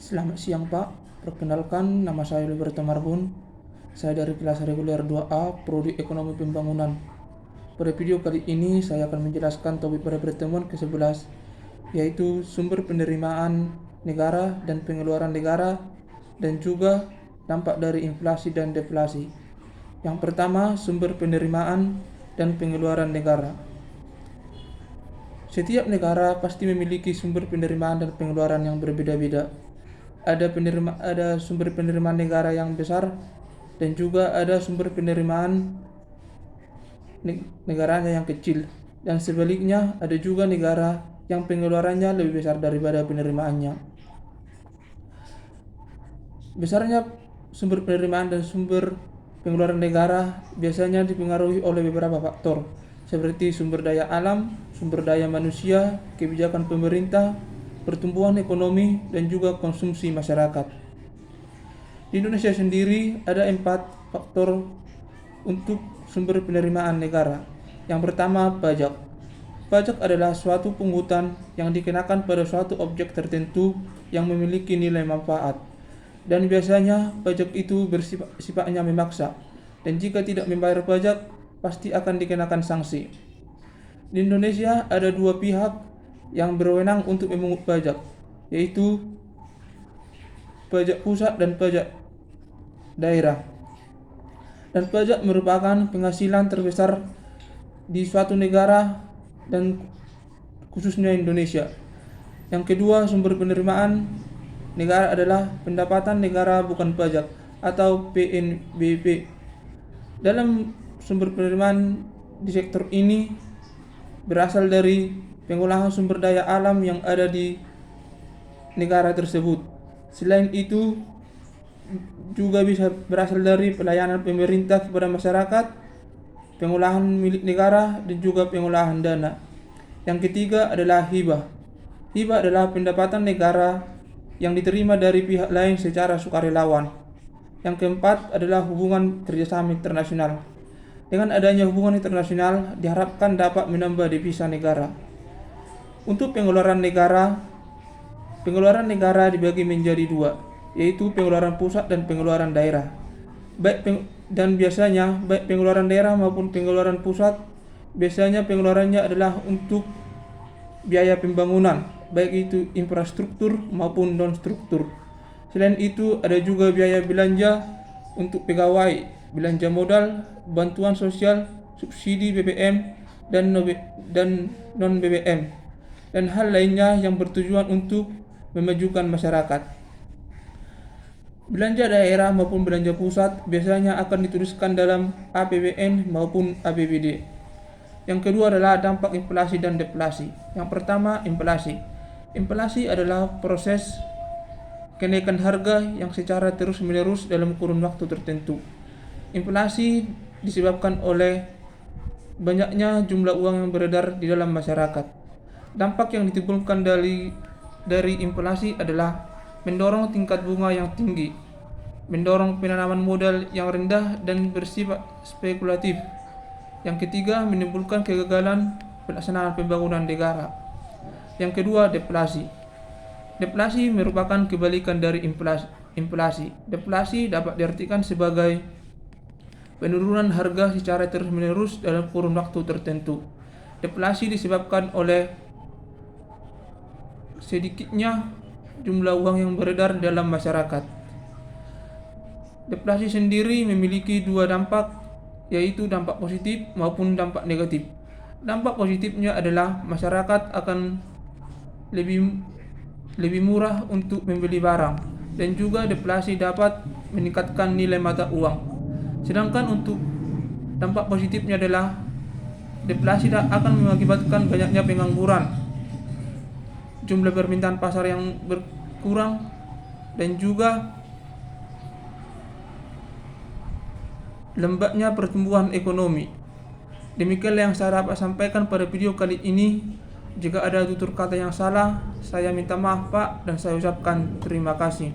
Selamat siang Pak, perkenalkan nama saya Liberto Marbun. Saya dari kelas reguler 2A, Prodi Ekonomi Pembangunan. Pada video kali ini saya akan menjelaskan topik pada pertemuan ke-11, yaitu sumber penerimaan negara dan pengeluaran negara, dan juga dampak dari inflasi dan deflasi. Yang pertama, sumber penerimaan dan pengeluaran negara. Setiap negara pasti memiliki sumber penerimaan dan pengeluaran yang berbeda-beda. Ada sumber penerimaan negara yang besar dan juga ada sumber penerimaan negaranya yang kecil, dan sebaliknya ada juga negara yang pengeluarannya lebih besar daripada penerimaannya. Besarnya sumber penerimaan dan sumber pengeluaran negara biasanya dipengaruhi oleh beberapa faktor, seperti sumber daya alam, sumber daya manusia, kebijakan pemerintah, pertumbuhan ekonomi, dan juga konsumsi masyarakat. Di Indonesia sendiri ada 4 faktor untuk sumber penerimaan negara. Yang pertama, pajak. Pajak adalah suatu pungutan yang dikenakan pada suatu objek tertentu yang memiliki nilai manfaat. Dan biasanya pajak itu sifatnya memaksa, dan jika tidak membayar pajak pasti akan dikenakan sanksi. Di Indonesia ada 2 pihak yang berwenang untuk memungut pajak, yaitu pajak pusat dan pajak daerah. Dan pajak merupakan penghasilan terbesar di suatu negara dan khususnya Indonesia. Yang kedua, sumber penerimaan negara adalah pendapatan negara bukan pajak atau PNBP. Dalam sumber penerimaan di sektor ini berasal dari pengolahan sumber daya alam yang ada di negara tersebut. Selain itu juga bisa berasal dari pelayanan pemerintah kepada masyarakat, pengolahan milik negara, dan juga pengolahan dana. Yang ketiga adalah hibah. Hibah adalah pendapatan negara yang diterima dari pihak lain secara sukarelawan. Yang keempat adalah hubungan kerjasama internasional. Dengan adanya hubungan internasional diharapkan dapat menambah devisa negara. Untuk pengeluaran negara dibagi menjadi 2, yaitu pengeluaran pusat dan pengeluaran daerah. Biasanya baik pengeluaran daerah maupun pengeluaran pusat biasanya pengeluarannya adalah untuk biaya pembangunan, baik itu infrastruktur maupun non-struktur. Selain itu ada juga biaya belanja untuk pegawai, belanja modal, bantuan sosial, subsidi BBM dan non-BBM, dan hal lainnya yang bertujuan untuk memajukan masyarakat. Belanja daerah maupun belanja pusat biasanya akan dituliskan dalam APBN maupun APBD. Yang kedua adalah dampak inflasi dan deflasi. Yang pertama, inflasi. Inflasi adalah proses kenaikan harga yang secara terus-menerus dalam kurun waktu tertentu. Inflasi disebabkan oleh banyaknya jumlah uang yang beredar di dalam masyarakat. Dampak yang ditimbulkan dari inflasi adalah mendorong tingkat bunga yang tinggi, mendorong penanaman modal yang rendah dan bersifat spekulatif. Yang ketiga, menimbulkan kegagalan pelaksanaan pembangunan negara. Yang kedua, deflasi. Deflasi merupakan kebalikan dari inflasi. Deflasi dapat diartikan sebagai penurunan harga secara terus-menerus dalam kurun waktu tertentu. Deflasi disebabkan oleh sedikitnya jumlah uang yang beredar dalam masyarakat. Deflasi sendiri memiliki 2 dampak, yaitu dampak positif maupun dampak negatif. Dampak positifnya adalah masyarakat akan lebih murah untuk membeli barang, dan juga deflasi dapat meningkatkan nilai mata uang. Sedangkan untuk dampak positifnya adalah deflasi akan mengakibatkan banyaknya pengangguran, jumlah permintaan pasar yang berkurang, dan juga lambatnya pertumbuhan ekonomi. Demikianlah yang saya dapat sampaikan pada video kali ini. Jika ada tutur kata yang salah, saya minta maaf Pak, dan saya ucapkan terima kasih.